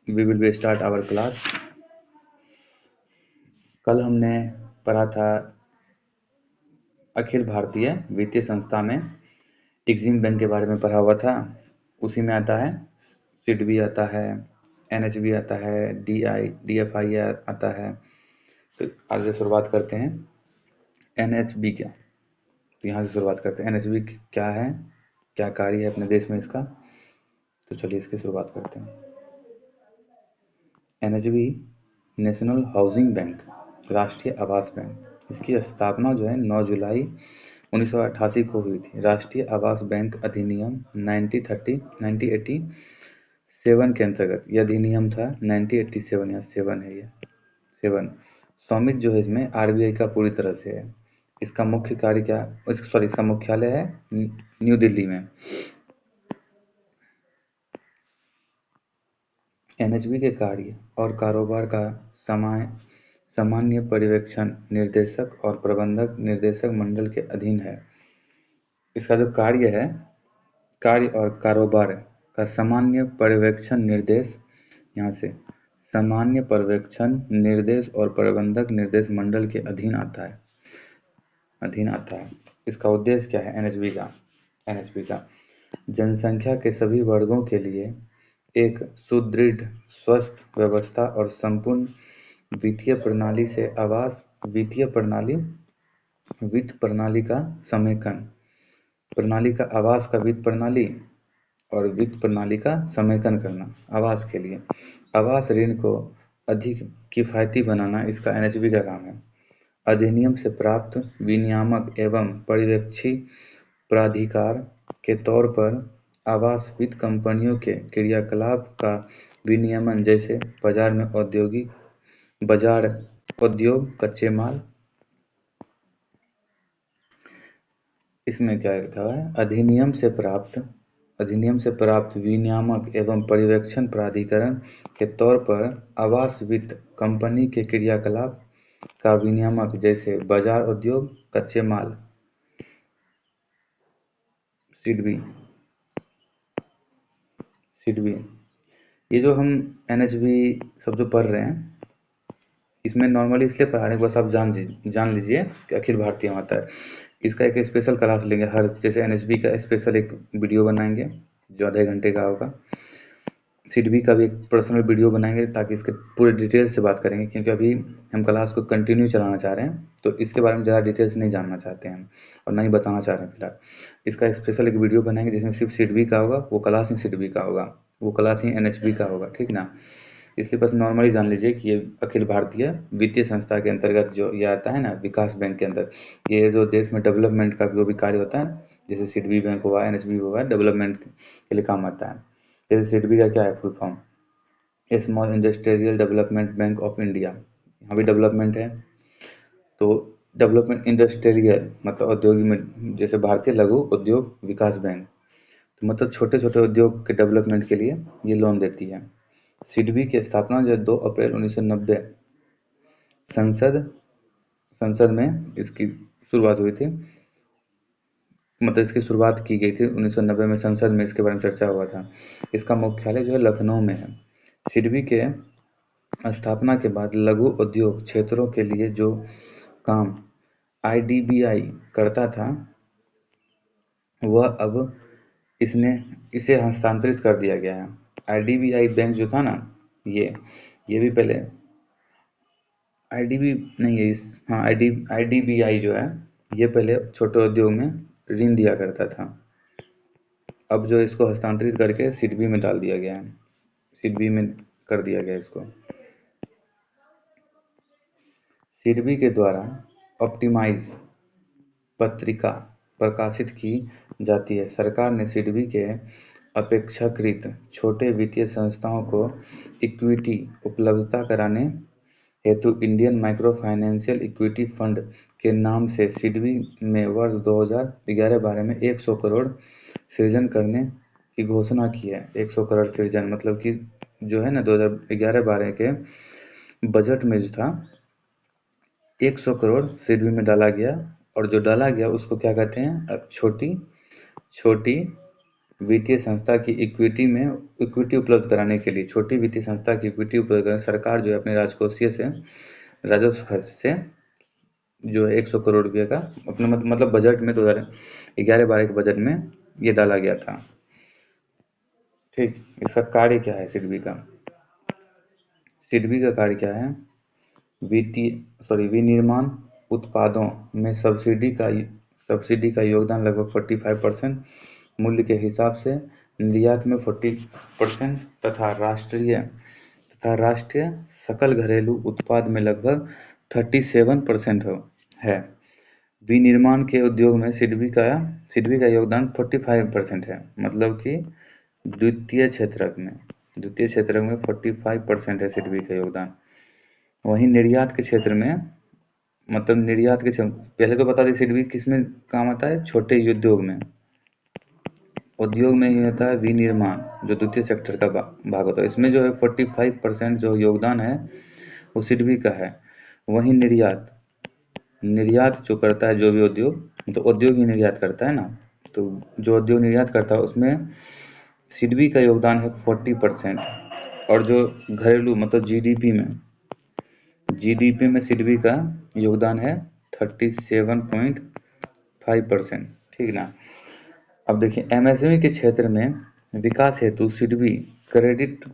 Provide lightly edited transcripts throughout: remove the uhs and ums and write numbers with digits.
we will be start our class। कल हमने पढ़ा था अखिल भारतीय वित्तीय संस्था में एग्जिम बैंक के बारे में पढ़ा हुआ था। उसी में आता है सिडबी आता है, एनएचबी आता है, डीएफआई आता है। तो आज से शुरुआत करते हैं एनएचबी क्या। तो यहाँ से शुरुआत करते हैं एनएचबी क्या है, क्या कार्य है अपने देश में इसका। तो चलिए इसकी शुरुआत करते हैं। एनएचबी नेशनल हाउसिंग बैंक, राष्ट्रीय आवास बैंक। इसकी स्थापना जो है 9 जुलाई 1988 को हुई थी। राष्ट्रीय आवास बैंक अधिनियम 1987 के अंतर्गत यह अधिनियम था। 1987, यहाँ 7 है, ये 7। स्वामित्व जो है इसमें आरबीआई का पूरी तरह से है। इसका मुख्य कार्य क्या, इसका मुख्यालय है न्यू दिल्ली में। एनएचबी के कार्य और कारोबार का सामान्य पर्यवेक्षण निर्देशक और प्रबंधक निर्देशक मंडल के अधीन है। इसका जो कार्य है, कार्य और कारोबार का सामान्य पर्यवेक्षण निर्देश, यहाँ से सामान्य पर्यवेक्षण निर्देश और प्रबंधक निर्देश मंडल के अधीन आता है। इसका उद्देश्य क्या है एनएचबी का जनसंख्या के सभी वर्गों के लिए एक सुदृढ़ स्वस्थ व्यवस्था और संपूर्ण वित्तीय प्रणाली से आवास वित्त प्रणाली का समेकन, प्रणाली का आवास का वित्त प्रणाली और वित्त प्रणाली का समेकन करना। आवास के लिए आवास ऋण को अधिक किफ़ायती बनाना इसका एनएचबी का काम है। अधिनियम से प्राप्त विनियामक एवं पर्यवेक्षी प्राधिकार के तौर पर आवास वित्त कंपनियों के क्रियाकलाप का विनियमन, जैसे उद्योग कच्चे माल। इसमें क्या लिखा हुआ है, अधिनियम से प्राप्त विनियामक एवं पर्यवेक्षण प्राधिकरण के तौर पर आवास वित्त कंपनी के क्रियाकलाप का विनियामक, जैसे बाजार उद्योग कच्चे माल। सिडबी ये जो हम एनएचबी सब जो पढ़ रहे हैं, इसमें नॉर्मली इसलिए पढ़ा रहे हैं बस आप जान लीजिए कि अखिल भारतीय आता है। इसका एक स्पेशल क्लास लेंगे हर, जैसे एनएचबी का स्पेशल एक वीडियो बनाएंगे जो आधे घंटे का होगा। सिडबी का भी एक पर्सनल वीडियो बनाएंगे ताकि इसके पूरे डिटेल से बात करेंगे, क्योंकि अभी हम क्लास को कंटिन्यू चलाना चाह रहे हैं तो इसके बारे में ज़्यादा डिटेल्स नहीं जानना चाहते हैं और नहीं बताना चाह रहे हैं फिलहाल। इसका एक स्पेशल एक वीडियो बनाएंगे जिसमें सिर्फ सिडबी का होगा, वो क्लास ही सिडबी का होगा, वो क्लास ही एनएचबी का होगा, ठीक ना। इसलिए बस नॉर्मली जान लीजिए कि ये अखिल भारतीय वित्तीय संस्था के अंतर्गत जो ये आता है ना, विकास बैंक के अंदर, ये जो देश में डेवलपमेंट का जो भी कार्य होता है, जैसे सिडबी बैंक हुआ, एनएचबी हुआ, डेवलपमेंट के लिए काम आता है। जैसे सिडबी का क्या है full form, small industrial development bank of India. यहाँ भी डेवलपमेंट है, तो डेवलपमेंट इंडस्ट्रियल मतलब औद्योगिक में, जैसे भारतीय लघु उद्योग विकास बैंक, तो मतलब छोटे छोटे उद्योग के डेवलपमेंट के लिए ये लोन देती है। सिडबी की स्थापना जो 2 अप्रैल 1990 संसद में इसकी शुरुआत हुई थी, मतलब इसकी शुरुआत की गई थी 1990 में, संसद में इसके बारे में चर्चा हुआ था। इसका मुख्यालय जो है लखनऊ में है। सिडबी के स्थापना के बाद लघु उद्योग क्षेत्रों के लिए जो काम आईडीबीआई करता था, वह अब इसे हस्तांतरित कर दिया गया है। आईडीबीआई बैंक जो था ना, ये भी पहले आईडीबी नहीं है, हाँ आईडीबीआई जो है ये पहले छोटे उद्योग में ऋण दिया करता था। अब जो इसको हस्तांतरित करके सिडबी में डाल दिया गया है, सिडबी में कर दिया गया इसको। सिडबी के द्वारा ऑप्टिमाइज पत्रिका प्रकाशित की जाती है। सरकार ने सिडबी के अपेक्षाकृत छोटे वित्तीय संस्थाओं को इक्विटी उपलब्धता कराने हेतु Indian micro financial equity fund के नाम से सिडबी में वर्ष 2011-12 में 100 करोड़ सृजन करने की घोषणा की है। 100 करोड़ सृजन मतलब कि जो है ना 2011-12 के बजट में जो था 100 करोड़ सिडबी में डाला गया, और जो डाला गया उसको क्या कहते हैं, अब छोटी वित्तीय संस्था की इक्विटी उपलब्ध कराने के लिए, छोटी वित्तीय संस्था की इक्विटी उपलब्ध कराने सरकार जो है अपने राजकोषीय से, राजस्व खर्च से जो है 100 करोड़ रुपये का अपने मतलब बजट में 2011-12 के बजट में ये डाला गया था। ठीक, इसका कार्य क्या है सिडबी का? सिडबी का कार्य क्या है? विनिर्माण उत्पादों में सब्सिडी का योगदान लगभग 45%, मूल्य के हिसाब से निर्यात में 40% तथा राष्ट्रीय सकल घरेलू उत्पाद में लगभग 37% है। विनिर्माण के उद्योग में सिडबी का योगदान 45% है, मतलब कि द्वितीय क्षेत्रक में 45% है सिडबी का योगदान। वहीं निर्यात के क्षेत्र में, मतलब पहले तो बता दें सिडबी किस में काम आता है? छोटे उद्योग में ही होता है विनिर्माण, जो द्वितीय सेक्टर का भाग होता है। इसमें जो है 45% जो योगदान है वो सिडबी का है। वहीं निर्यात जो करता है जो भी उद्योग, तो उद्योग ही निर्यात करता है ना, तो जो उद्योग निर्यात करता है उसमें सिडबी का योगदान है 40%। और जो घरेलू मतलब जीडीपी में सिडबी का योगदान है 37.5%। ठीक ना। अब देखिए एमएसएमई के क्षेत्र में विकास हेतु सिडबी क्रेडिट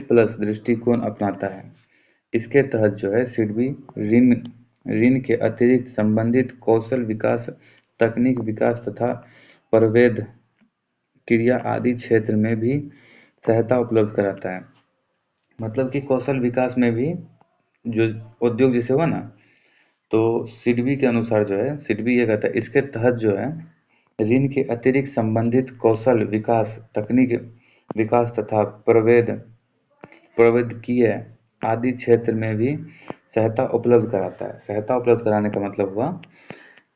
प्लस दृष्टिकोण अपनाता है। इसके तहत जो है सिडबी ऋण के अतिरिक्त संबंधित कौशल विकास, तकनीक विकास तथा प्रवेद क्रिया आदि क्षेत्र में भी सहायता उपलब्ध कराता है। मतलब कि कौशल विकास में भी जो उद्योग जैसे हुआ ना, तो सिडबी के अनुसार जो है सिडबी ये कहता है इसके तहत जो है ऋण के अतिरिक्त संबंधित कौशल विकास, तकनीक विकास तथा प्रौद्योगिकीय आदि क्षेत्र में भी सहायता उपलब्ध कराता है। सहायता उपलब्ध कराने का मतलब हुआ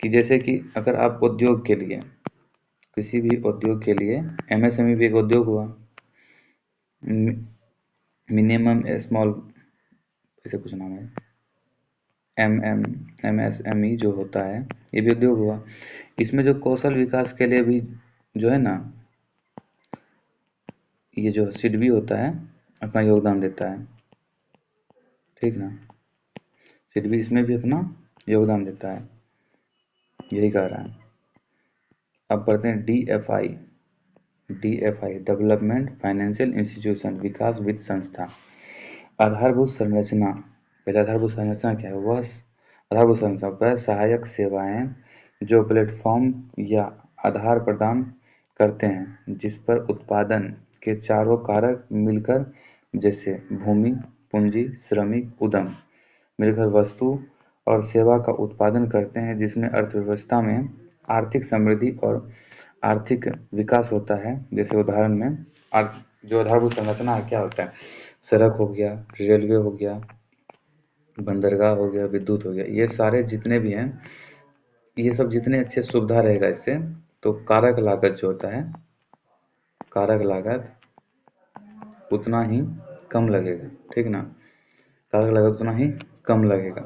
कि जैसे कि अगर आप किसी भी उद्योग के लिए, एमएसएमई भी एक उद्योग हुआ, मिनिमम स्मॉल ऐसे कुछ नाम है, एमएसएमई जो होता है ये भी उद्योग हुआ। इसमें जो कौशल विकास के लिए भी जो है ना, ये जो सिडबी होता है अपना योगदान देता है। ठीक ना, सिडबी इसमें भी अपना योगदान देता है, यही कह रहा है। अब पढ़ते हैं डीएफआई डेवलपमेंट फाइनेंशियल इंस्टीट्यूशन, विकास वित्त संस्था। आधारभूत संरचना, पहले आधारभूत संरचना क्या है? आधारभूत संरचना वह सहायक सेवाएं जो प्लेटफॉर्म या आधार प्रदान करते हैं जिस पर उत्पादन के चारों कारक मिलकर, जैसे भूमि, पूंजी, श्रमिक, उद्यम, मिलकर वस्तु और सेवा का उत्पादन करते हैं, जिसमें अर्थव्यवस्था में आर्थिक समृद्धि और आर्थिक विकास होता है। जैसे उदाहरण में जो आधारभूत संरचना है क्या होता है? सड़क हो गया, रेलवे हो गया, बंदरगाह हो गया, विद्युत हो गया, ये सारे जितने भी हैं, ये सब जितने अच्छे सुविधा रहेगा इससे, तो कारक लागत जो होता है, कारक लागत उतना ही कम लगेगा। ठीक ना, कारक लागत उतना ही कम लगेगा।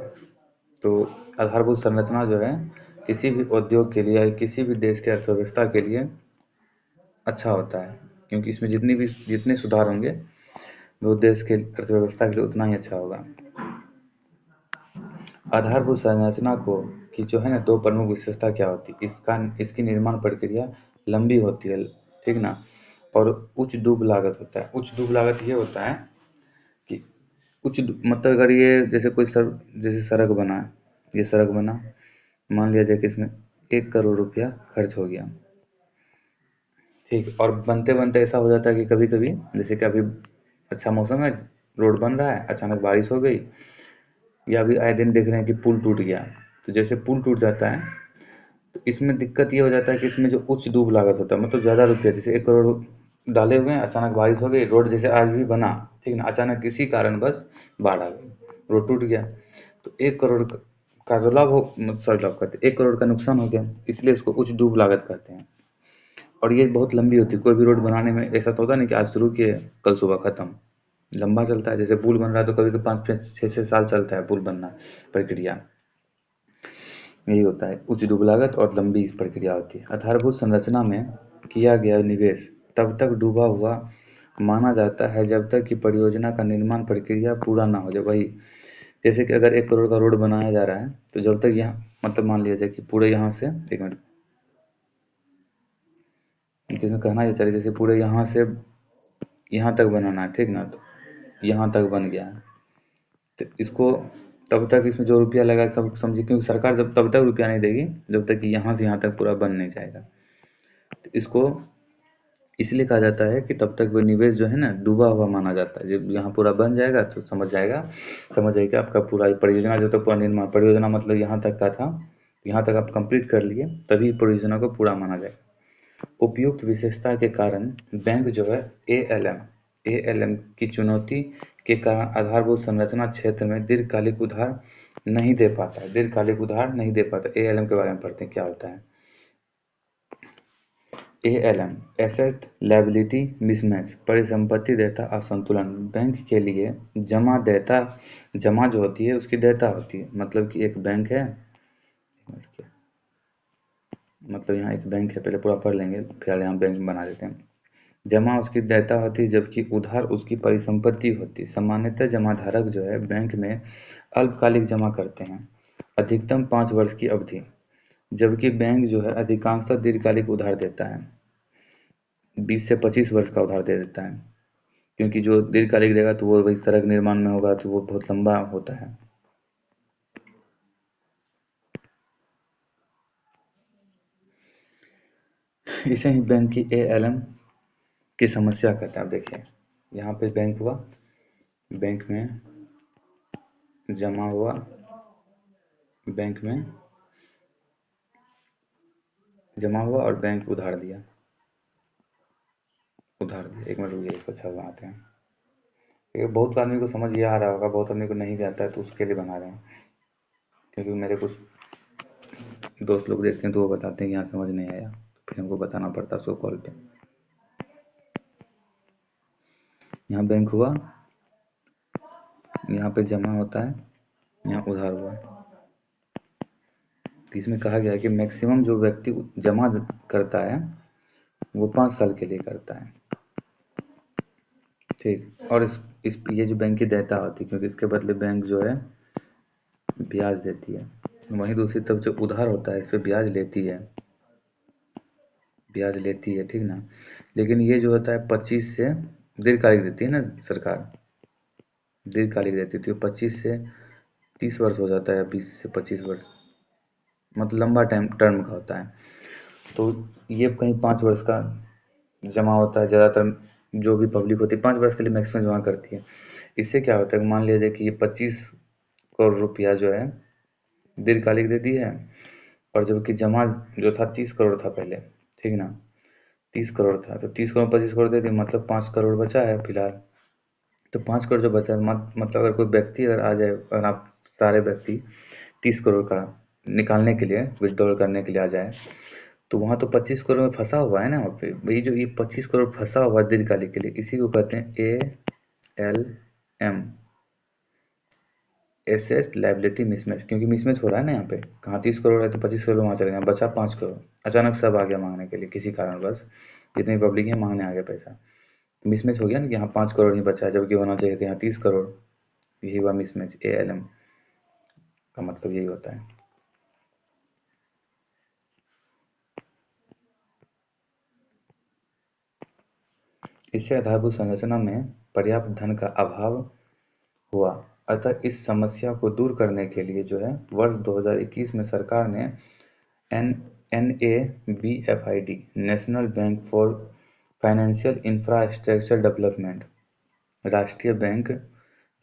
तो आधारभूत संरचना जो है किसी भी उद्योग के लिए, किसी भी देश के अर्थव्यवस्था के लिए अच्छा होता है, क्योंकि इसमें जितने सुधार होंगे वो देश के अर्थव्यवस्था के लिए उतना ही अच्छा होगा। आधारभूत संरचना की जो है ना, दो प्रमुख विशेषता क्या होती है? इसकी निर्माण प्रक्रिया लंबी होती है। ठीक ना, और उच्च डूब लागत होता है। उच्च डूब लागत ये होता है कि मतलब अगर ये जैसे सड़क बना, ये सड़क बना, मान लिया जाए कि इसमें 1 करोड़ रुपया खर्च हो गया। ठीक, और बनते बनते ऐसा हो जाता है कि कभी कभी जैसे कि अभी अच्छा मौसम है, रोड बन रहा है, अचानक बारिश हो गई, या अभी आए दिन देख रहे हैं कि पुल टूट गया। तो जैसे पुल टूट जाता है तो इसमें दिक्कत ये हो जाता है कि इसमें जो उच्च डूब लागत होता है, मतलब ज़्यादा रुपया, जैसे 1 करोड़ डाले हुए हैं, अचानक बारिश हो गई, रोड जैसे आज भी बना, ठीक ना, अचानक किसी कारणवश बाढ़ आ गई, रोड टूट गया, तो 1 करोड़ का जो लाभ हो, सॉरी लाभ कहते हैं, 1 करोड़ का नुकसान हो गया, इसलिए इसको उच्च डूब लागत कहते हैं। और ये बहुत लंबी होती है। कोई भी रोड बनाने में ऐसा तो होता नहीं कि आज शुरू किए कल सुबह ख़त्म, लंबा चलता है। जैसे पुल बन रहा है तो कभी कभी 5-6 साल चलता है पुल बनना प्रक्रिया। यही होता है। उच्च डूब लागत और लंबी इस प्रक्रिया होती है। आधारभूत संरचना में किया गया निवेश तब तक डूबा हुआ माना जाता है जब तक कि परियोजना का निर्माण प्रक्रिया पूरा ना हो जाए। वही जैसे कि अगर 1 करोड़ का रोड बनाया जा रहा है तो जब तक यहाँ मतलब मान लिया जाए कि पूरे यहाँ से, एक मिनट, जिसमें कहना ये चाहिए जैसे पूरे यहाँ से यहाँ तक बनाना है, ठीक ना, तो यहाँ तक बन गया है तो इसको तब तक इसमें जो रुपया लगा सब समझिए, क्योंकि सरकार जब तब तक रुपया नहीं देगी जब तक कि यहाँ से यहाँ तक पूरा बन नहीं जाएगा। तो इसको इसलिए कहा जाता है कि तब तक वो निवेश जो है ना डूबा हुआ माना जाता है। जब यहाँ पूरा बन जाएगा तो समझ जाइए कि आपका पूरा परियोजना जब तक पूरा निर्माण, परियोजना मतलब यहाँ तक का था, यहाँ तक आप कंप्लीट कर लिए तभी परियोजना को पूरा माना जाएगा। उपयुक्त विशेषता के कारण बैंक जो है एएलएम की चुनौती के कारण आधारभूत संरचना क्षेत्र में दीर्घकालिक उधार नहीं दे पाता है। दीर्घकालिक उधार नहीं दे पाता। एएलएम के बारे में पढ़ते हैं क्या होता है। एएलएम एसेट लायबिलिटी मिसमैच, परिसंपत्ति देयता असंतुलन। बैंक के लिए जमा जो होती है उसकी देयता होती है। मतलब कि एक बैंक है, मतलब यहाँ एक बैंक है, पहले पूरा पढ़ लेंगे फिर यहाँ बैंक बना देते हैं। जमा उसकी देयता होती है जबकि उधार उसकी परिसंपत्ति होती है। सामान्यतः जमाधारक जो है बैंक में अल्पकालिक जमा करते हैं, अधिकतम 5 वर्ष की अवधि, जबकि बैंक जो है अधिकांशतः दीर्घकालिक उधार देता है, 20 से 25 वर्ष का उधार दे देता है। क्योंकि जो दीर्घकालिक देगा तो वो वही सड़क निर्माण में होगा तो वो बहुत लंबा होता है। इसे ही बैंक की एएलएम की समस्या कहते हैं। आप देखिए यहाँ पे बैंक हुआ, बैंक में जमा हुआ, बैंक में जमा हुआ और बैंक उधार दिया। एक मिनट रुकिए, इसको अच्छा बनाते हैं। ये बहुत आदमी को समझ ये आ रहा होगा, बहुत आदमी को नहीं भी आता है तो उसके लिए बना रहे हैं। क्योंकि मेरे कुछ दोस्त लोग देखते हैं तो वो बताते हैं कि यहाँ समझ नहीं आया, फिर हमको बताना पड़ता है उसको कॉल पे। यहाँ बैंक हुआ, यहाँ पे जमा होता है, यहाँ उधार हुआ। तो इसमें कहा गया है कि मैक्सिमम जो व्यक्ति जमा करता है वो 5 साल के लिए करता है, ठीक। और इस ये जो बैंक की देयता होती है, क्योंकि इसके बदले बैंक जो है ब्याज देती है। वहीं दूसरी तरफ जो उधार होता है इस पर ब्याज लेती है, ठीक ना। लेकिन ये जो होता है 25 से दीर्घकालिक देती है ना सरकार, दीर्घकालिक देती थी, 25 से 30 वर्ष हो जाता है, 20 से 25 वर्ष, मतलब लंबा टर्म का होता है। तो ये कहीं 5 वर्ष का जमा होता है। ज़्यादातर जो भी पब्लिक होती है 5 वर्ष के लिए मैक्सिमम जमा करती है। इससे क्या होता है, मान लिया जाए कि ये 25 करोड़ रुपया जो है दीर्घकालिक दे दी है, और जबकि जमा जो था 30 करोड़ था पहले, ठीक ना, 30 करोड़ था, तो 30 करोड़ 25 करोड़ दे दी, मतलब 5 करोड़ बचा है फिलहाल। तो 5 करोड़ जो बचा है मतलब अगर कोई व्यक्ति अगर आ जाए, अगर आप सारे व्यक्ति 30 करोड़ का निकालने के लिए, विड्रॉल करने के लिए आ जाए, तो वहाँ तो 25 करोड़ में फंसा हुआ है ना। वहाँ पे वही जो ये 25 करोड़ फंसा हुआ है दीर्घकालिक के लिए, इसी को कहते हैं ALM, एसेट लायबिलिटी मिसमैच। क्योंकि मिसमैच हो रहा है ना, यहाँ पे कहाँ 30 करोड़ है तो 25 करोड़ वहाँ चले गए, बचा 5 करोड़। अचानक सब आ गया मांगने के लिए किसी कारणवश, जितनी पब्लिक है मांगने आ गया पैसा, मिसमैच हो गया ना कि यहाँ 5 करोड़ ही बचा है जबकि होना चाहिए था यहाँ 30 करोड़। यही हुआ मिसमैच। ALM का मतलब यही होता है। इससे आधारभूत संरचना में पर्याप्त धन का अभाव हुआ। अतः इस समस्या को दूर करने के लिए जो है वर्ष 2021 में सरकार ने NABFID, national bank for financial infrastructure development, राष्ट्रीय बैंक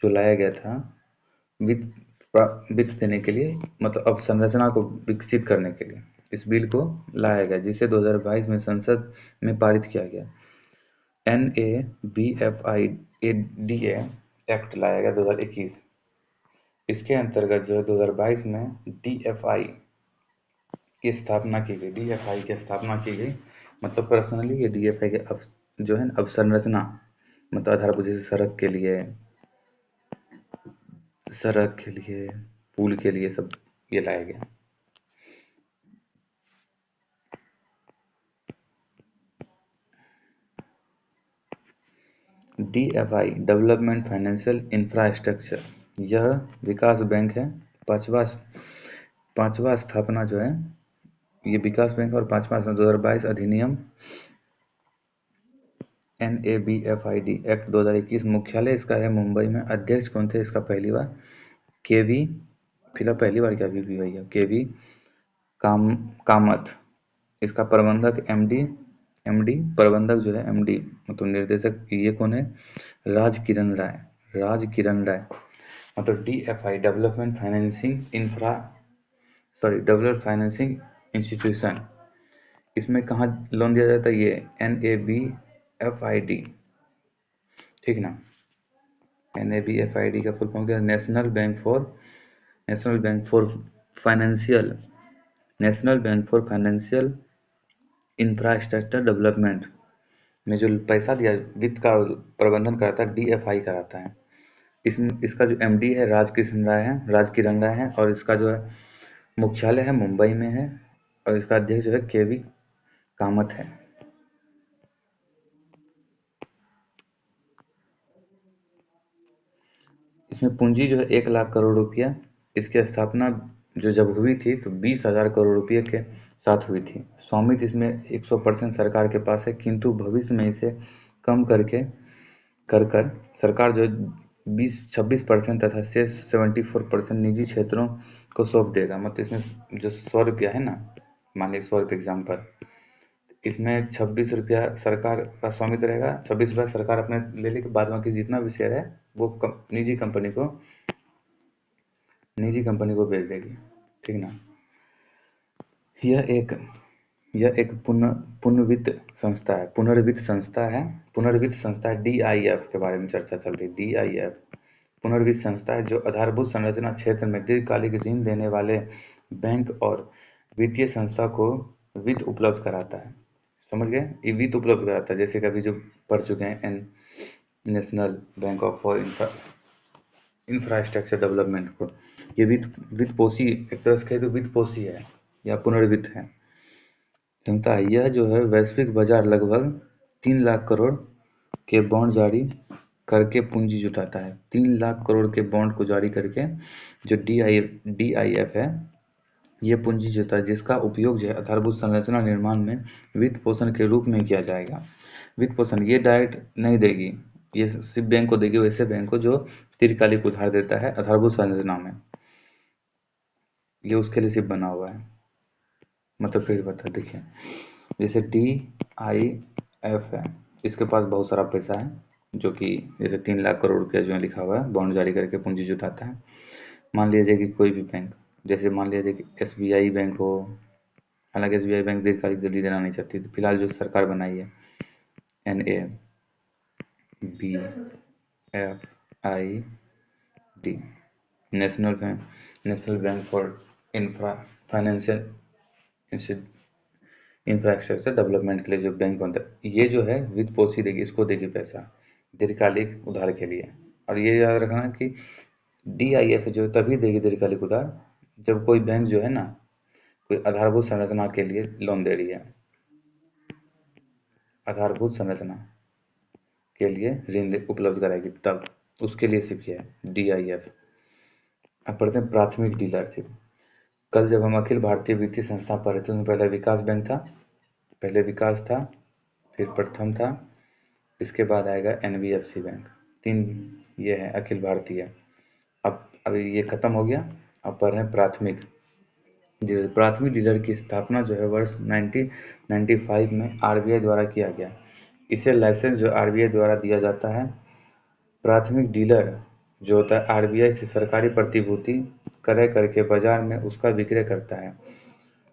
जो लाया गया था वित्त देने के लिए, मतलब अवसंरचना को विकसित करने के लिए इस बिल को लाया गया, जिसे 2022 में संसद में पारित किया गया। NABFID एक्ट लाया गया 2021। इसके अंतर्गत जो है 2022 में DFI की स्थापना की गई। DFI की स्थापना की गई मतलब पर्सनली ये DFI के जो है अवसंरचना, मतलब आधारभूत, जैसे सड़क के लिए, पुल के लिए सब ये लाया गया। DFI डेवलपमेंट फाइनेंशियल इंफ्रास्ट्रक्चर, यह विकास बैंक है। पांचवा पांचवा स्थापना जो है ये विकास बैंक और पांचवा 2022 अधिनियम NABFID एक्ट 2021। मुख्यालय इसका है मुंबई में। अध्यक्ष कौन थे इसका पहली बार? KV, फिलहाल पहली बार क्या भी भैया, KV कामत। इसका प्रबंधक MD प्रबंधक जो है MD मतलब निर्देशक ये कौन है? राज किरण राय। मतलब DFI डेवलपमेंट फाइनेंसिंग इंस्टीट्यूशन। इसमें कहाँ लोन दिया जाता है? ये NABFID, ठीक ना। NABFID का फुल फॉर्म क्या है? National bank for financial infrastructure development में जो पैसा दिया वित्त का प्रबंधन कराता है DFI कराता है। इसमें इसका जो MD है राज किरण राय है और इसका जो है मुख्यालय है मुंबई में है और इसका अध्यक्ष जो है KV कामत है। इसमें पूंजी जो है 1 लाख करोड़ रुपया। इसकी स्थापना जो जब हुई थी तो 20,000 करोड़ रुपये के साथ हुई थी। स्वामित्व इसमें 100% सरकार के पास है, किंतु भविष्य में इसे कम कर कर सरकार जो 26% तथा शेष 74% निजी क्षेत्रों को सौंप देगा। मतलब इसमें जो 100 रुपया है ना, मान लीजिए 100 रुपये एग्जाम्पल, इसमें 26 रुपया सरकार का स्वामित्व रहेगा, 26 रुपया सरकार अपने ले लेके बाद बाकी जितना भी शेयर है वो निजी कंपनी को बेच देगी, ठीक ना। यह एक यह एक पुनर्वित्त संस्था है। DIF के बारे में चर्चा चल रही। DIF पुनर्वित्त संस्था है जो आधारभूत संरचना क्षेत्र में दीर्घकालिक ऋण देने वाले बैंक और वित्तीय संस्था को वित्त उपलब्ध कराता है। समझ गए? ये वित्त उपलब्ध कराता है, जैसे कि अभी जो पढ़ चुके हैं national bank for infrastructure development को। ये वित्त पोषी, एक तरह से कहे तो वित्त पोषी है या पुनर्वित्त है संस्था है। यह जो है वैश्विक बाजार लगभग 3 लाख करोड़ के बॉन्ड जारी करके पूंजी जुटाता है। 3 लाख करोड़ के बॉन्ड को जारी करके जो DIF है ये पूंजी जुटाता है, जिसका उपयोग जो है आधारभूत संरचना निर्माण में वित्त पोषण के रूप में किया जाएगा। वित्त पोषण ये डायरेक्ट नहीं देगी, ये सिर्फ बैंक को देगी, वैसे बैंक को जो दीर्घकालिक उधार देता है आधारभूत संरचना में, ये उसके लिए सिर्फ बना हुआ है। मतलब फिर बता देखिए, जैसे DIF है, इसके पास बहुत सारा पैसा है जो कि जैसे 3 लाख करोड़ रुपया जो है लिखा हुआ है, बॉन्ड जारी करके पूंजी जुटाता है। मान लिया जाए कि कोई भी बैंक, जैसे मान लिया जाए कि SBI बैंक हो, हालांकि SBI बैंक दीर्घकालिक जल्दी देना नहीं चाहती, तो फिलहाल जो सरकार बनाई है NABFID national bank for financial infrastructure development के लिए जो बैंक बनता है, ये जो है वित्त पोषी देगी, इसको देगी पैसा दीर्घकालिक उधार के लिए। और ये याद रखना कि DIF जो तभी देगी दीर्घकालिक उधार जब कोई बैंक जो है ना कोई आधारभूत संरचना के लिए लोन दे रही है, आधारभूत संरचना के लिए ऋण उपलब्ध कराएगी, तब उसके लिए सिर्फ है DIF। अब पढ़ते हैं प्राथमिक डीलरशिप। कल जब हम अखिल भारतीय वित्तीय संस्था पढ़े थे उसमें पहले विकास बैंक था, पहले विकास था, फिर प्रथम था, इसके बाद आएगा NBFC बैंक। 3 ये है अखिल भारतीय। अब अभी ये खत्म हो गया, अब पढ़ रहे हैं प्राथमिक डीलर। प्राथमिक डीलर की स्थापना जो है वर्ष 1995 में RBI द्वारा किया गया। इसे लाइसेंस जो RBI द्वारा दिया जाता है। प्राथमिक डीलर जो होता है RBI से सरकारी प्रतिभूति क्रय करके बाजार में उसका विक्रय करता है।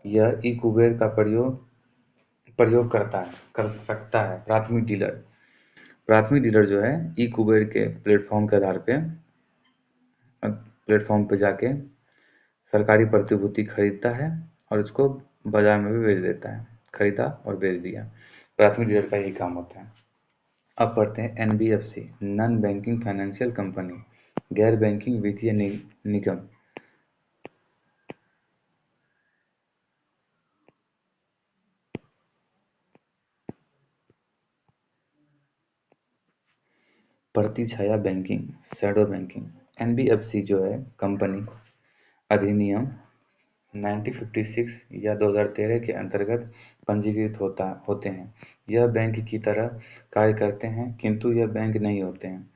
यह ई कुबेर का प्रयोग कर सकता है। प्राथमिक डीलर जो है ई कुबेर के प्लेटफॉर्म के आधार पे जाके सरकारी प्रतिभूति खरीदता है और इसको बाजार में भी बेच देता है। खरीदा और बेच दिया, प्राथमिक डीलर का यही काम होता है। अब पढ़ते हैं NBFC non banking financial company, गैर बैंकिंग वित्तीय निगम। प्रतिछाया बैंकिंग, शैडो बैंकिंग। एनबीएफसी जो है कंपनी अधिनियम 1956 या 2013 के अंतर्गत पंजीकृत होते हैं। यह बैंक की तरह कार्य करते हैं, किंतु यह बैंक नहीं होते हैं।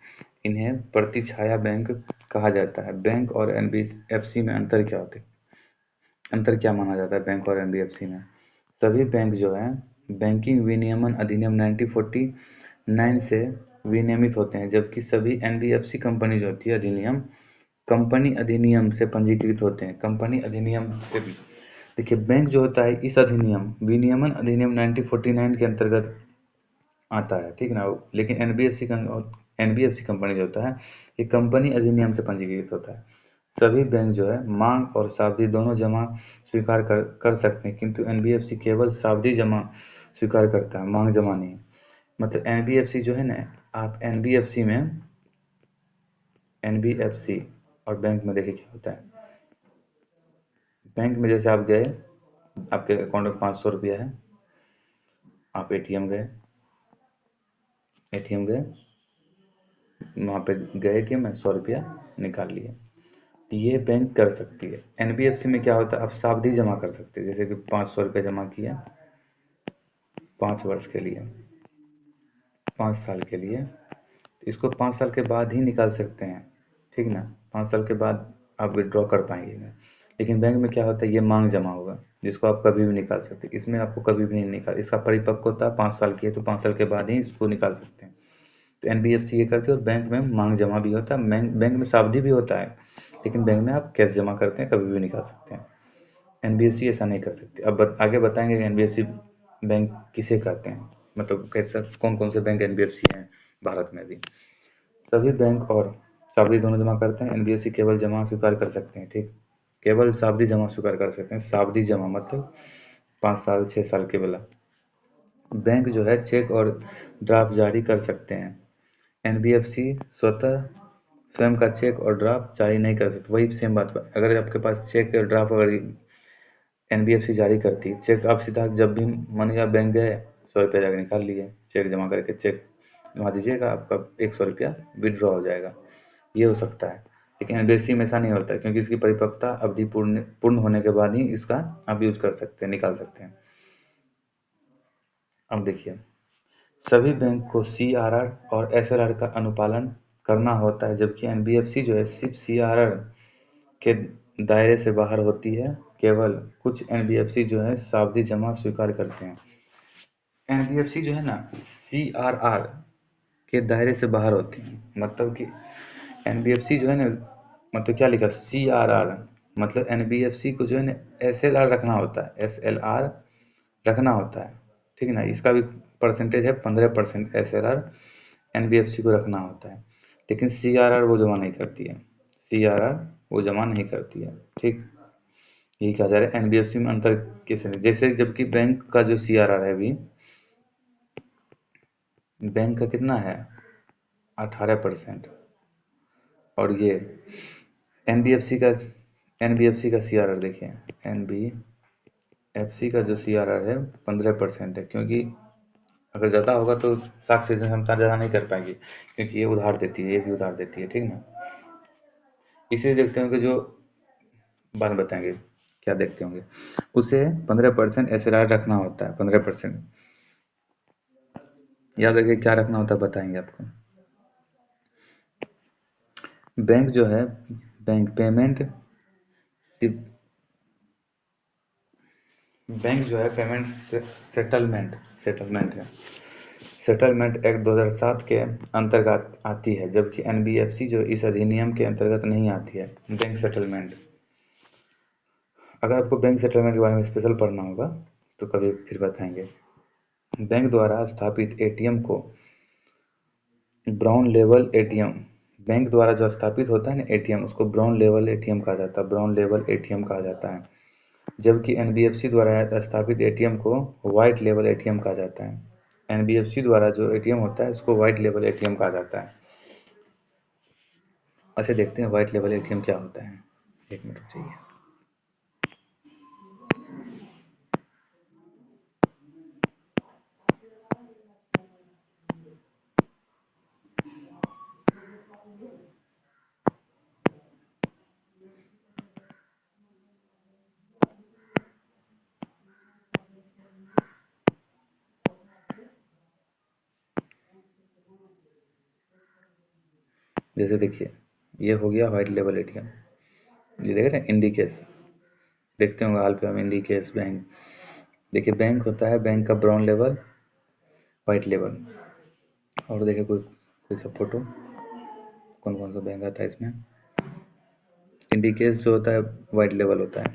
इन्हें प्रतिछाया बैंक कहा जाता है। बैंक और एनबीएफसी में अंतर क्या माना जाता है बैंक और एनबीएफसी में? सभी बैंक जो है बैंकिंग विनियमन अधिनियम 1949 से विनियमित होते हैं, जबकि सभी एनबीएफसी कंपनी जो होती है अधिनियम कंपनी अधिनियम से पंजीकृत होते हैं। कंपनी अधिनियम से भी देखिए, बैंक जो होता है इस अधिनियम विनियमन अधिनियम 1949 के अंतर्गत आता है, ठीक ना। लेकिन एनबीएफसी कंपनी जो होता है ये कंपनी अधिनियम से पंजीकृत होता है। सभी बैंक जो है मांग और सावधि दोनों जमा स्वीकार कर सकते हैं, किंतु एनबीएफसी केवल सावधि जमा स्वीकार करता है, मांग जमा नहीं। मतलब एनबीएफसी जो है ना, आप एनबीएफसी और बैंक में देखिए क्या होता है। बैंक में जैसे आप गए, आपके अकाउंट में 500 रुपया है, आप एटीएम गए, वहाँ पे गए एटीएम में 100 रुपया निकाल लिए। ये बैंक कर सकती है। एनबीएफसी में क्या होता है, आप सावधि जमा कर सकते हैं, जैसे कि 500 रुपया जमा किया 5 वर्ष के लिए, 5 साल के लिए, इसको 5 साल के बाद ही निकाल सकते हैं, ठीक ना। 5 साल के बाद आप विड्रॉ कर पाएंगे। लेकिन बैंक में क्या होता है, ये मांग जमा होगा जिसको आप कभी भी निकाल सकते हैं। इसमें आपको कभी भी नहीं निकाल, इसका परिपक्वता 5 साल की है, तो 5 साल के बाद ही इसको निकाल सकते हैं। तो एनबीएफसी ये करती है। और बैंक में मांग जमा भी होता है, बैंक में सावधि भी होता है, लेकिन बैंक में आप कैश जमा करते हैं, कभी भी निकाल सकते हैं। एनबीएफसी ऐसा नहीं कर सकती। अब आगे बताएंगे कि एनबीएफसी बैंक किसे कहते हैं, मतलब कैसा कौन कौन से बैंक एनबीएफसी हैं भारत में भी। सभी बैंक और सावधि दोनों जमा करते हैं। एनबीएफसी केवल जमा स्वीकार कर सकते हैं, ठीक, केवल सावधि जमा स्वीकार कर सकते हैं। सावधि जमा मतलब 5 साल 6 साल के वाला। बैंक जो है चेक और ड्राफ्ट जारी कर सकते हैं। एनबीएफसी स्वयं का चेक और ड्राफ्ट जारी नहीं कर सकते। वही सेम बात, अगर आपके पास चेक और ड्राफ्ट अगर एनबीएफसी जारी करती, चेक आप सीधा जब भी मन या बैंक गए 100 रुपया जाकर निकाल लिए, चेक जमा करके चेक जमा दीजिएगा, आपका 100 रुपया विड्रॉ हो जाएगा। ये हो सकता है। लेकिन एनबीएफसी में ऐसा नहीं होता है, क्योंकि इसकी परिपक्वता अवधि पूर्ण होने के बाद ही इसका आप यूज कर सकते हैं, निकाल सकते हैं। अब देखिए, सभी बैंक को सीआरआर और एसएलआर का अनुपालन करना होता है, जबकि एनबीएफसी जो है सिर्फ सीआरआर के दायरे से बाहर होती है। केवल कुछ एनबीएफसी जो है सावधि जमा स्वीकार करते हैं। एनबीएफसी जो है ना सीआरआर के दायरे से बाहर होती है, मतलब कि एनबीएफसी जो है ना, मतलब क्या लिखा सीआरआर, मतलब एनबीएफसी को जो है ना एसएलआर रखना होता है, एसएलआर रखना होता है, ठीक है ना। इसका भी परसेंटेज है 15% एसएलआर एनबीएफसी को रखना होता है। लेकिन सीआरआर वो जमा नहीं करती है, सीआरआर वो जमा नहीं करती है, ठीक। यही कहा जा रहा है एनबीएफसी में अंतर कैसे नहीं, जैसे जबकि बैंक का जो सीआरआर है अभी, बैंक का कितना है 18%, और ये एनबीएफसी का सीआरआर देखिए, एनबीएफसी का जो सीआरआर है 15% है, क्योंकि अगर ज़्यादा होगा तो साख सीजन क्षमता ज़्यादा नहीं कर पाएगी, क्योंकि ये उधार देती है, ये भी उधार देती है, ठीक ना। इसलिए देखते होंगे जो बाद में बताएंगे क्या देखते होंगे, उसे 15% एसएलआर रखना होता है, 15%। याद रखिए क्या रखना होता है, बताएंगे आपको। बैंक जो है बैंक पेमेंट बैंक जो है पेमेंट सेटलमेंट है, सेटलमेंट एक्ट 2007 के अंतर्गत आती है, जबकि एनबीएफसी जो इस अधिनियम के अंतर्गत नहीं आती है। बैंक सेटलमेंट, अगर आपको बैंक सेटलमेंट के बारे में स्पेशल पढ़ना होगा तो कभी फिर बताएंगे। बैंक द्वारा स्थापित एटीएम को ब्राउन लेवल एटीएम, बैंक द्वारा जो स्थापित होता है ना एटीएम, उसको ब्राउन लेवल एटीएम कहा जाता है, ब्राउन लेवल एटीएम कहा जाता है। जबकि एनबीएफसी द्वारा स्थापित एटीएम को वाइट लेवल एटीएम कहा जाता है। एनबीएफसी द्वारा जो एटीएम होता है उसको वाइट लेवल एटीएम कहा जाता है। अच्छा, देखते हैं वाइट लेवल एटीएम क्या होता है। एक मिनट चाहिए। जैसे देखिए, ये हो गया वाइट लेवल एटीएम, ये देख रहे हैं इंडिकेस, देखते होंगे हाल पे हम इंडिकेस बैंक। देखिए बैंक होता है, बैंक का ब्राउन लेवल, वाइट लेवल। और देखिए कोई कोई सा फोटो, कौन कौन सा बैंक आता है इसमें। इंडिकेस जो होता है वाइट लेवल होता है।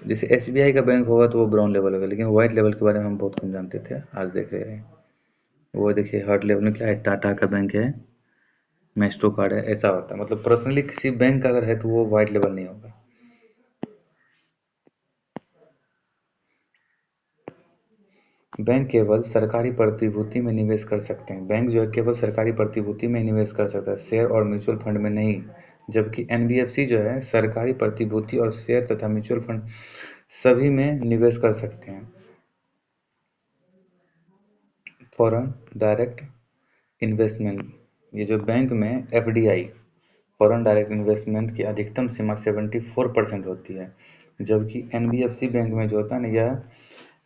जैसे एसबीआई का बैंक होगा तो वो ब्राउन लेवल होगा, लेकिन व्हाइट लेवल के बारे में हम बहुत कम जानते थे, आज देख रहे हैं। वो देखिए हार्ट लेवल में क्या है, टाटा का बैंक है, मैस्ट्रो कार्ड है, ऐसा होता है। मतलब पर्सनली किसी बैंक का अगर है तो वो व्हाइट लेवल नहीं होगा। बैंक केवल सरकारी प्रतिभूति में निवेश कर सकते हैं। बैंक जो है केवल सरकारी प्रतिभूति में निवेश कर सकता है, शेयर और म्यूचुअल फंड में नहीं। जबकि एनबीएफसी जो है सरकारी प्रतिभूति और शेयर तथा म्यूचुअल फंड सभी में निवेश कर सकते हैं। फॉरेन डायरेक्ट इन्वेस्टमेंट, ये जो बैंक में एफडीआई, फॉरेन डायरेक्ट इन्वेस्टमेंट की अधिकतम सीमा 74% होती है, जबकि एनबीएफसी बैंक में जो होता है ना, यह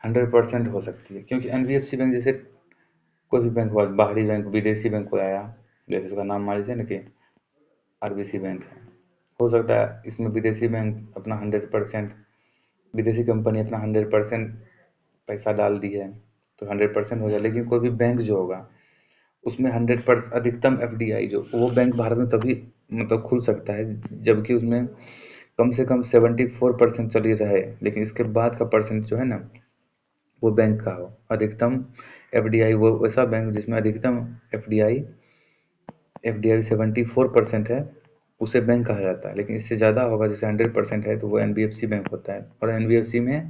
100% हो सकती है। क्योंकि एनबीएफसी बैंक जैसे कोई भी बैंक हुआ, बाहरी बैंक, विदेशी बैंक कोई आया, जैसे उसका नाम मान लीजिए ना कि आरबीसी बैंक है, हो सकता है इसमें विदेशी बैंक अपना 100%, विदेशी कंपनी अपना 100% पैसा डाल दी है तो 100% हो गया। लेकिन कोई भी बैंक जो होगा उसमें 100% अधिकतम एफडीआई, जो वो बैंक भारत में तभी मतलब खुल सकता है जबकि उसमें कम से कम 74% चली रहे, लेकिन इसके बाद का परसेंट जो है ना वो बैंक का हो अधिकतम एफडीआई। वो वैसा बैंक जिसमें अधिकतम एफडीआई एफडीआई 74% है, उसे बैंक कहा जाता है। लेकिन इससे ज़्यादा होगा, जैसे 100% है, तो वो एनबीएफसी बैंक होता है। और एनबीएफसी में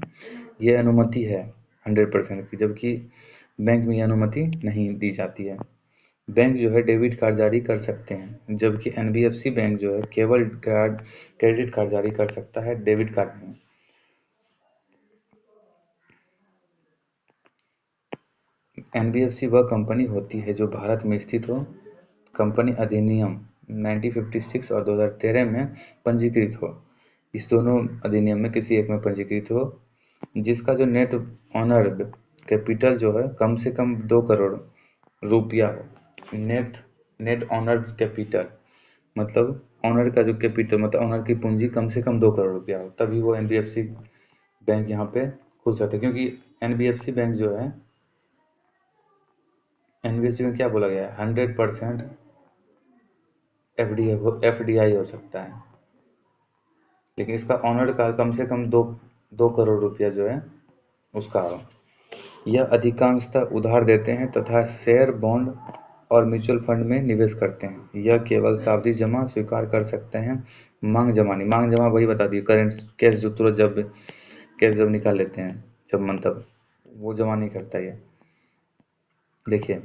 ये अनुमति है 100% की, जबकि बैंक में ये अनुमति नहीं दी जाती है। बैंक जो है डेबिट कार्ड जारी कर सकते हैं, जबकि एनबीएफसी बैंक जो है केवल क्रेडिट कार्ड जारी कर सकता है, डेबिट कार्ड नहीं। एनबीएफसी वह कंपनी होती है जो भारत में स्थित हो, कंपनी अधिनियम 1956 और 2013 में पंजीकृत हो, इस दोनों अधिनियम में किसी एक में पंजीकृत हो, जिसका जो नेट ऑनर्ड कैपिटल जो है कम से कम 2 करोड़ रुपया हो। नेट नेट ऑनर्ड कैपिटल मतलब ऑनर का जो कैपिटल, मतलब ऑनर की पूंजी कम से कम 2 करोड़ रुपया हो, तभी वो एनबीएफसी बैंक यहाँ पे खुल सकते हैं। क्योंकि एनबीएफसी बैंक जो है, एनबीएफसी में क्या बोला गया है, 100% एफडीआई हो सकता है, लेकिन इसका ऑनर का कम से कम दो करोड़ रुपया जो है उसका हो। यह अधिकांशतः उधार देते हैं तथा शेयर, बॉन्ड और म्यूचुअल फंड में निवेश करते हैं। यह केवल सावधि जमा स्वीकार कर सकते हैं, मांग जमा नहीं। मांग जमा वही बता दी, करेंट कैश जो तुरंत जब कैश जब निकाल लेते हैं जब मन तब, वो जमा नहीं करता ये। देखिए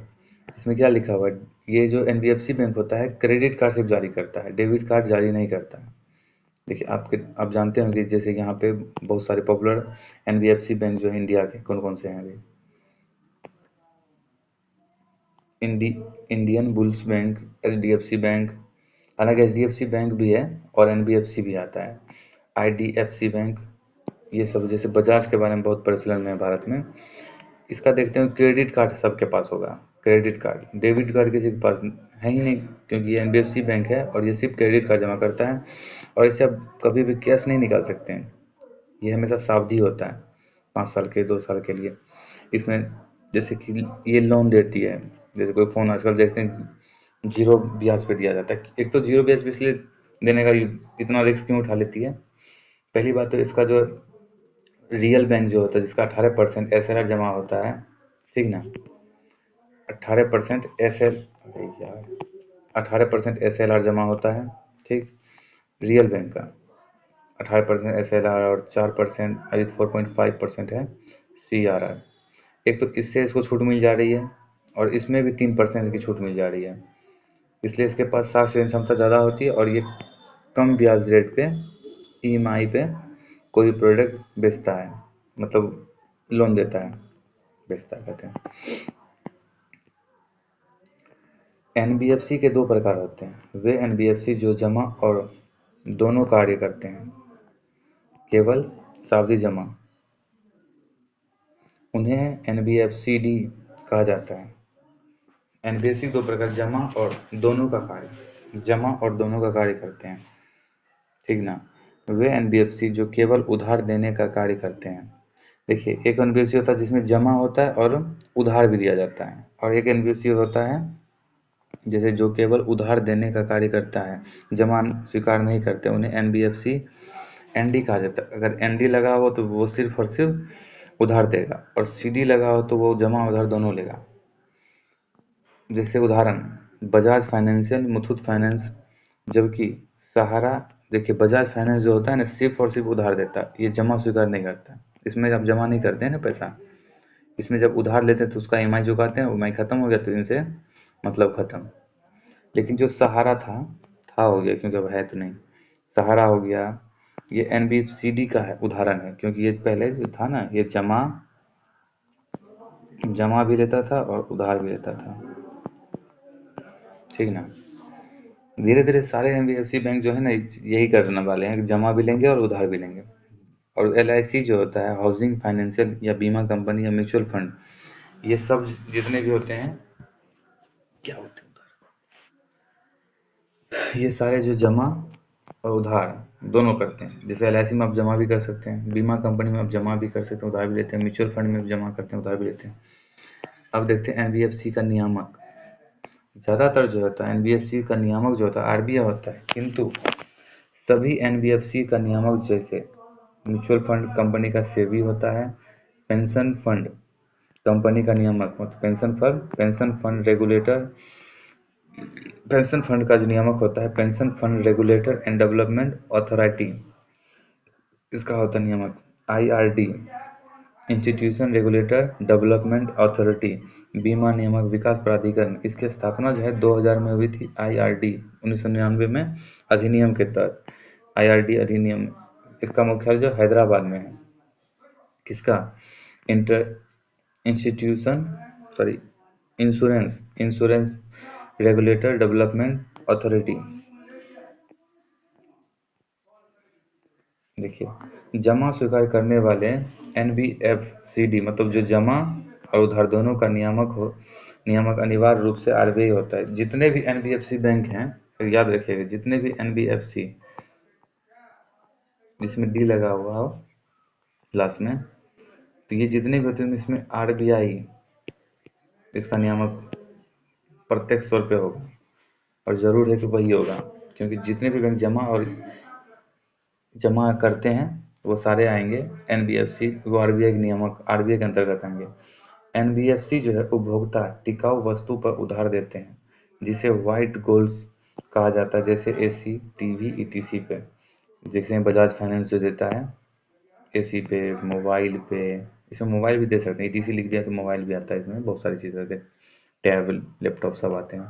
इसमें क्या लिखा हुआ है, ये जो एनबीएफसी बैंक होता है क्रेडिट कार्ड सिर्फ जारी करता है, डेबिट कार्ड जारी नहीं करता है। देखिए आप जानते होंगे जैसे यहाँ पे बहुत सारे पॉपुलर एनबीएफसी बैंक जो है इंडिया के कौन कौन से हैं अभी। इंडी Indian bulls bank, HDFC bank, हालांकि एचडीएफसी बैंक भी है और एनबीएफसी भी आता है, आईडीएफसी बैंक, ये सब। जैसे बजाज के बारे में बहुत प्रचलन में है भारत में। इसका देखते हैं क्रेडिट कार्ड सबके पास होगा, क्रेडिट कार्ड, डेबिट कार्ड किसी के पास है ही नहीं, क्योंकि ये एनबीएफसी बैंक है और ये सिर्फ क्रेडिट कार्ड जमा करता है। और इससे आप कभी भी कैश नहीं निकाल सकते हैं, ये हमेशा सावधि होता है 5 साल के 2 साल के लिए। इसमें जैसे कि ये लोन देती है, जैसे कोई फ़ोन आजकल देखते हैं जीरो ब्याज पे दिया जाता है। एक तो जीरो ब्याज पे इसलिए देने का इतना रिस्क क्यों उठा लेती है, पहली बात तो इसका जो रियल बैंक जो होता है जिसका 18% एसएलआर जमा होता है, ठीक ना, 18% एस एल अरे यार 18% एसएलआर जमा होता है, ठीक, रियल बैंक का 18% एसएलआर और 4% अभी 4.5% है सीआरआर। एक तो इससे इसको छूट मिल जा रही है और इसमें भी 3% की छूट मिल जा रही है, इसलिए इसके पास साख ऋण क्षमता ज़्यादा होती है और ये कम ब्याज रेट पे ईएमआई पे कोई प्रोडक्ट बेचता है, मतलब लोन देता है, बेचता है कहते हैं। एनबीएफसी के 2 प्रकार होते हैं, वे एनबीएफसी जो जमा और दोनों कार्य करते हैं। केवल सावधि जमा, उन्हें एनबीएफसीडी कहा जाता है। एनबीएफसी दो प्रकार, जमा और दोनों का कार्य, जमा और दोनों का कार्य करते हैं, ठीक ना। वे एनबीएफसी जो केवल उधार देने का कार्य करते हैं। देखिए, एक एनबीएफसी होता है जिसमें जमा होता है और उधार भी दिया जाता है, और एक एनबीएफसी होता है जैसे जो केवल उधार देने का कार्य करता है, जमा स्वीकार नहीं करते, उन्हें एनबीएफसी एनडी कहा जाता है। अगर एनडी लगा हो तो वो सिर्फ और सिर्फ उधार देगा, और सीडी लगा हो तो वो जमा उधार दोनों लेगा। जैसे उदाहरण, बजाज फाइनेंशियल, मुथूट फाइनेंस, जबकि सहारा। देखिए, बजाज फाइनेंस जो होता है ना, सिर्फ और सिर्फ उधार देता है, ये जमा स्वीकार नहीं करता। इसमें जब जमा नहीं करते हैं ना पैसा, इसमें जब उधार लेते हैं तो उसका ईएमआई चुकाते हैं, ईएमआई खत्म हो गया तो इनसे मतलब खत्म। लेकिन जो सहारा था हो गया, क्योंकि अब है तो नहीं, सहारा हो गया, ये एनबीएफसीडी का है उदाहरण है, क्योंकि ये पहले जो था ना, ये जमा जमा भी लेता था और उधार भी लेता था, ठीक ना। धीरे धीरे सारे एनबीएफसी बैंक जो है ना यही करने वाले हैं, जमा भी लेंगे और उधार भी लेंगे। और एलआईसी जो होता है, हाउसिंग फाइनेंशियल या बीमा कंपनी या म्यूचुअल फंड, ये सब जितने भी होते हैं, क्या होते हैं उधार, ये सारे जो जमा और उधार दोनों करते हैं। जैसे एलआईसी में आप जमा भी कर सकते हैं, बीमा कंपनी में आप जमा भी कर सकते हैं, उधार भी लेते हैं, म्यूचुअल फंड में जमा करते हैं, उधार भी लेते हैं। अब देखते हैं एनबीएफसी का नियामक। ज़्यादातर जो होता है एनबीएफसी का नियामक जो होता है आरबीआई होता है, किंतु सभी एनबीएफसी का नियामक जैसे म्यूचुअल फंड कंपनी का सेबी होता है, पेंशन फंड कंपनी का नियामक मतलब pension fund regulator, pension fund का जो नियामक होता है pension fund regulator and development authority, इसका होता है नियामक IRD, institution regulator development authority, बीमा नियामक विकास प्राधिकरण। इसकी स्थापना जो है 2000 में हुई थी, आईआरडी 1999 में अधिनियम के तहत, आईआरडी अधिनियम। इसका मुख्यालय जो हैदराबाद में है। किसका, inter institution sorry insurance regulator development authority. देखिए, जमा स्वीकार करने वाले एनबीएफसीडी मतलब जो जमा और उधार दोनों का नियामक अनिवार्य रूप से आरबीआई होता है। जितने भी एनबीएफसी बैंक हैं, याद रखिएगा, जितने भी एनबीएफसी जिसमें डी लगा हुआ हो लास्ट में, तो ये जितने भी होते हैं इसमें आरबीआई इसका नियामक प्रत्यक्ष तौर पे होगा, और ज़रूर है कि वही होगा, क्योंकि जितने भी बैंक जमा करते हैं वो सारे आएंगे एनबीएफसी, वो आरबीआई के नियामक आरबीआई के अंतर्गत आएंगे। एनबीएफसी जो है उपभोक्ता टिकाऊ वस्तु पर उधार देते हैं, जिसे व्हाइट गोल्ड्स कहा जाता है, जैसे एसी, टीवी, ईटीसी पे। जैसे बजाज फाइनेंस जो देता है एसी पे, मोबाइल पे, इसमें मोबाइल भी दे सकते हैं, ईटीसी लिख दिया तो मोबाइल भी आता है, इसमें बहुत सारी चीज़ें होती हैं, टैब लैपटॉप सब आते हैं।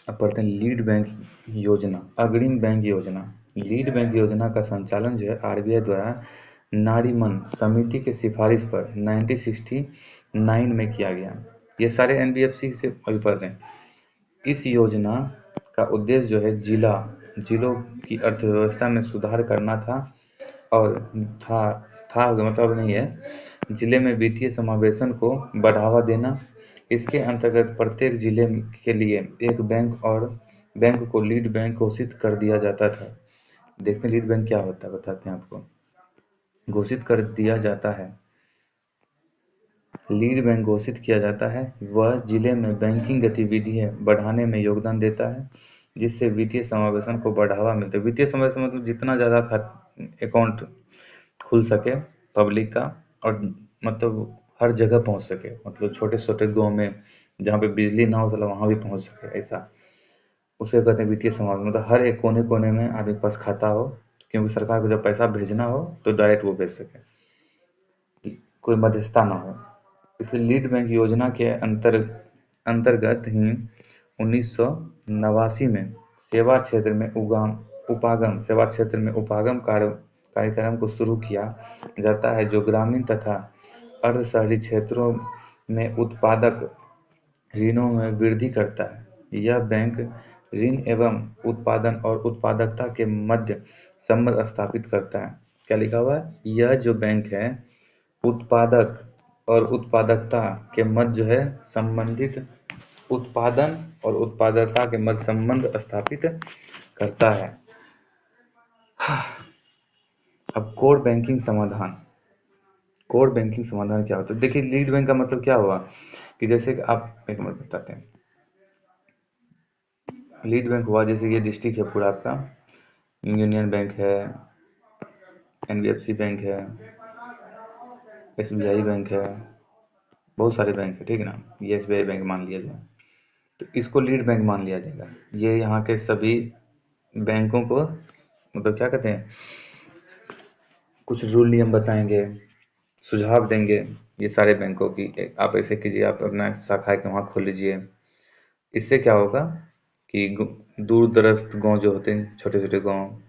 अब पढ़ते हैं लीड बैंक योजना, अग्रिम बैंक योजना। लीड बैंक योजना का संचालन जो है आरबीआई द्वारा नारीमन समिति के सिफारिश पर 1969 में किया गया। ये सारे एनबीएफसी से अभी पढ़ रहे हैं। इस योजना का उद्देश्य जो है जिलों की अर्थव्यवस्था में सुधार करना था, और था मतलब नहीं है, जिले में वित्तीय समावेशन को बढ़ावा देना। इसके अंतर्गत प्रत्येक जिले के लिए एक बैंक को लीड बैंक घोषित कर दिया जाता था। देखते हैं लीड बैंक क्या होता है, बताते हैं आपको। घोषित कर दिया जाता है, लीड बैंक घोषित किया जाता है, वह जिले में बैंकिंग गतिविधियां बढ़ाने में योगदान देता है, जिससे वित्तीय समावेशन को बढ़ावा मिलता है। वित्तीय समावेशन मतलब जितना ज़्यादा अकाउंट खुल सके पब्लिक का, और मतलब हर जगह पहुंच सके, मतलब छोटे छोटे गांव में जहाँ पे बिजली ना हो चला वहाँ भी पहुंच सके, ऐसा उसे कहते हैं वित्तीय समावेशन। मतलब हर एक कोने कोने में आदमी के पास खाता हो, क्योंकि सरकार को जब पैसा भेजना हो तो डायरेक्ट वो भेज सके, कोई मध्यस्थता ना हो। इसलिए लीड बैंक योजना के अंतर्गत ही 1989 में सेवा क्षेत्र में उपागम कार्यक्रम को शुरू किया जाता है, जो ग्रामीण तथा अर्ध शहरी क्षेत्रों में उत्पादक ऋणों में वृद्धि करता है। यह बैंक ऋण एवं उत्पादन और उत्पादकता के मध्य संबंध स्थापित करता है। क्या लिखा हुआ है, यह जो बैंक है उत्पादक और उत्पादकता के मध्य जो है संबंधित उत्पादन और उत्पादकता के मध्य संबंध स्थापित करता है। अब कोर बैंकिंग समाधान, कोर बैंकिंग समाधान क्या होता है? देखिए, लीड बैंक का मतलब क्या हुआ कि जैसे कि आप, एक मिनट बताते हैं। लीड बैंक हुआ जैसे ये डिस्ट्रिक्ट है पूरा आपका, यूनियन बैंक है, एनबीएफसी बैंक है, एसबीआई बैंक है, बहुत सारे बैंक है, ठीक है ना। ये एसबीआई बैंक मान लिया जाए, तो इसको लीड बैंक मान लिया जाएगा। ये यहाँ के सभी बैंकों को मतलब क्या कहते हैं, कुछ रूल नियम बताएंगे, सुझाव देंगे ये सारे बैंकों की, आप ऐसे कीजिए, आप अपना शाखा के वहाँ खोल लीजिए। इससे क्या होगा कि दूर दराज गांव जो होते हैं, छोटे छोटे गांव,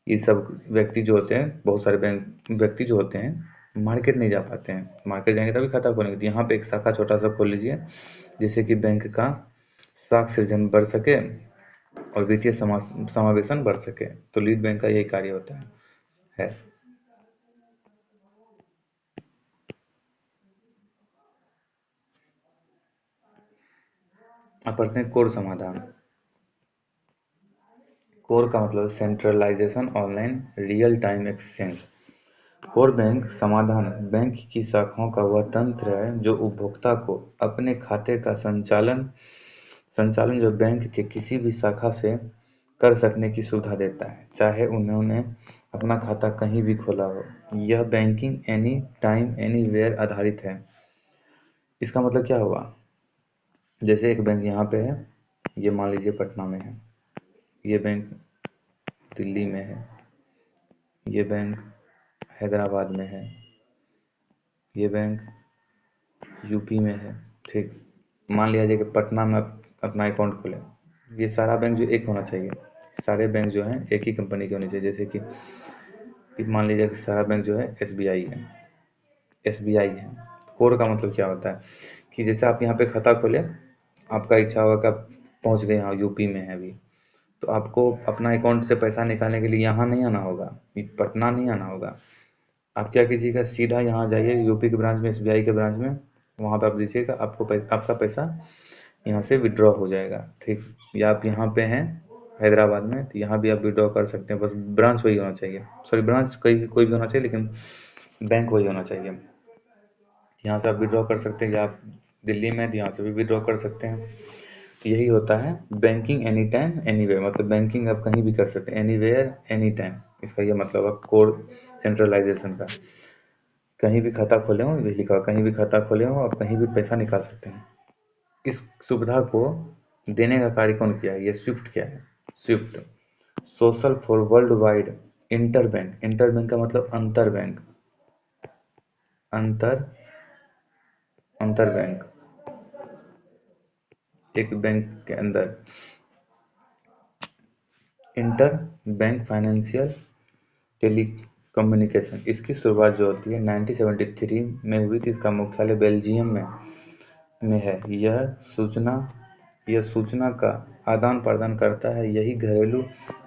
ये सब व्यक्ति जो होते हैं, बहुत सारे बैंक व्यक्ति जो होते हैं मार्केट नहीं जा पाते हैं, मार्केट जाएंगे तभी खाता खोलेंगे। तो यहाँ पे एक शाखा छोटा सा खोल लीजिए, जिससे कि बैंक का साख सृजन बढ़ सके और वित्तीय समावेशन बढ़ सके। तो लीड बैंक का यही कार्य होता है। अब पढ़ते हैं कोर समाधान। कोर का मतलब centralization online real time exchange. Core bank समाधान बैंक की शाखाओं का वह तंत्र है जो उपभोक्ता को अपने खाते का संचालन संचालन जो बैंक के किसी भी शाखा से कर सकने की सुविधा देता है, चाहे उन्होंने अपना खाता कहीं भी खोला हो। यह बैंकिंग एनी टाइम एनीवेयर आधारित है। इसका मतलब क्या हुआ, जैसे एक बैंक यहाँ पे है, ये मान लीजिए पटना में है, ये बैंक दिल्ली में है, ये बैंक हैदराबाद में है, ये बैंक यूपी में है, ठीक। मान लिया जाए कि पटना में अपना अकाउंट खोलें। ये सारा बैंक जो एक होना चाहिए, सारे बैंक जो हैं एक ही कंपनी के होने चाहिए। जैसे कि मान लीजिए कि सारा बैंक जो है एसबीआई है, एसबीआई है। कोर का मतलब क्या होता है कि जैसे आप यहाँ पे खाता खोले, आपका इच्छा होगा कि आप पहुँच गए यहाँ यूपी में है अभी, तो आपको अपना अकाउंट से पैसा निकालने के लिए यहाँ नहीं आना होगा, पटना नहीं आना होगा। आप क्या कीजिएगा, सीधा यहाँ जाइए यूपी के ब्रांच में, एसबीआई के ब्रांच में, वहाँ पे आप दीजिएगा, आपका पैसा यहाँ से विड्रॉ हो जाएगा, ठीक। या आप यहाँ पे हैं हैदराबाद में, तो यहाँ भी आप विड्रॉ कर सकते हैं, बस ब्रांच वही होना चाहिए, सॉरी ब्रांच कोई भी होना चाहिए, लेकिन बैंक वही होना चाहिए। यहाँ से आप विड्रॉ कर सकते हैं, या आप दिल्ली में, तो यहाँ से भी विड्रॉ कर सकते हैं। यही होता है बैंकिंग एनी टाइम एनीवेयर, मतलब बैंकिंग आप कहीं भी कर सकते हैं, एनीवेयर एनी टाइम, इसका ये मतलब है कोर सेंट्रलाइजेशन का। कहीं भी खाता खोले हो, ये लिखा हो, कहीं भी खाता खोले हो आप कहीं भी पैसा निकाल सकते हैं। इस सुविधा को देने का कार्य कौन किया है, ये स्विफ्ट किया है। Swift social for world wide interbank, interbank का मतलब अंतर बैंक, अंतर अंतर बैंक, एक बैंक के अंदर इंटर बैंक फाइनेंशियल टेलीकम्युनिकेशन। इसकी शुरुआत जो होती है 1973 में हुई थी। इसका मुख्यालय बेल्जियम में है। सूचना यह सूचना का आदान प्रदान करता है। यही घरेलू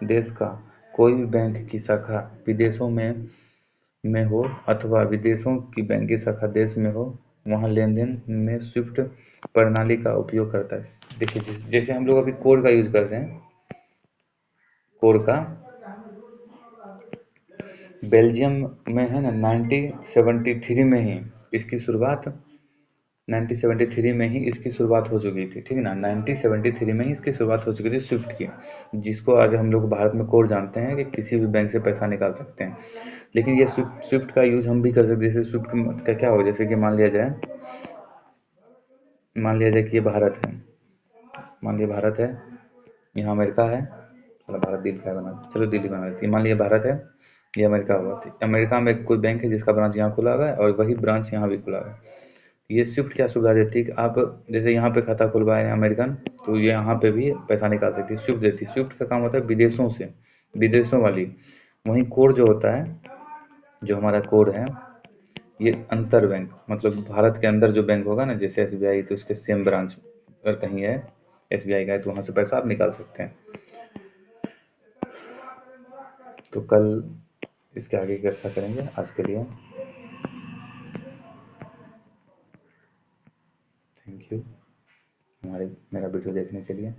देश का कोई भी बैंक की शाखा विदेशों में हो अथवा विदेशों की बैंक की शाखा देश में हो, वहाँ लेन देन में स्विफ्ट प्रणाली का उपयोग करता है। देखिए, जैसे हम लोग अभी कोड का यूज कर रहे हैं, कोड का बेल्जियम में है ना 1973 में ही इसकी शुरुआत 1973 में ही इसकी शुरुआत हो चुकी थी, ठीक है ना। 1973 में ही इसकी शुरुआत हो चुकी थी स्विफ्ट की, जिसको आज हम लोग भारत में कोड जानते हैं कि किसी भी बैंक से पैसा निकाल सकते हैं। लेकिन ये स्विफ्ट का यूज हम भी कर सकते हैं। जैसे स्विफ्ट का क्या हो, जैसे कि मान लिया जाए कि ये भारत है, मान लिया भारत है, यहाँ अमेरिका है, चलो भारत दिल्ली का बना, चलो दिल्ली बना लेते हैं। मान लिया भारत है, ये अमेरिका हुआ, तो अमेरिका में कोई बैंक है जिसका ब्रांच यहाँ खुला हुआ है और वही ब्रांच यहाँ भी खुला हुआ है। ये स्विफ्ट क्या सुविधा देती है कि आप जैसे यहाँ पे खाता खुलवाए हैं अमेरिकन, तो ये यहाँ पे भी पैसा निकाल सकती है, स्विफ्ट देती है। स्विफ्ट का काम होता है विदेशों से, विदेशों वाली। वहीं कोर जो होता है, जो हमारा कोर है, ये अंतर बैंक, मतलब भारत के अंदर जो बैंक होगा ना, जैसे एसबीआई, तो उसके सेम ब्रांच अगर कहीं है एसबीआई का है, तो वहाँ से पैसा आप निकाल सकते हैं। तो कल इसके आगे की चर्चा करेंगे। आज के लिए थैंक यू मेरा वीडियो देखने के लिए।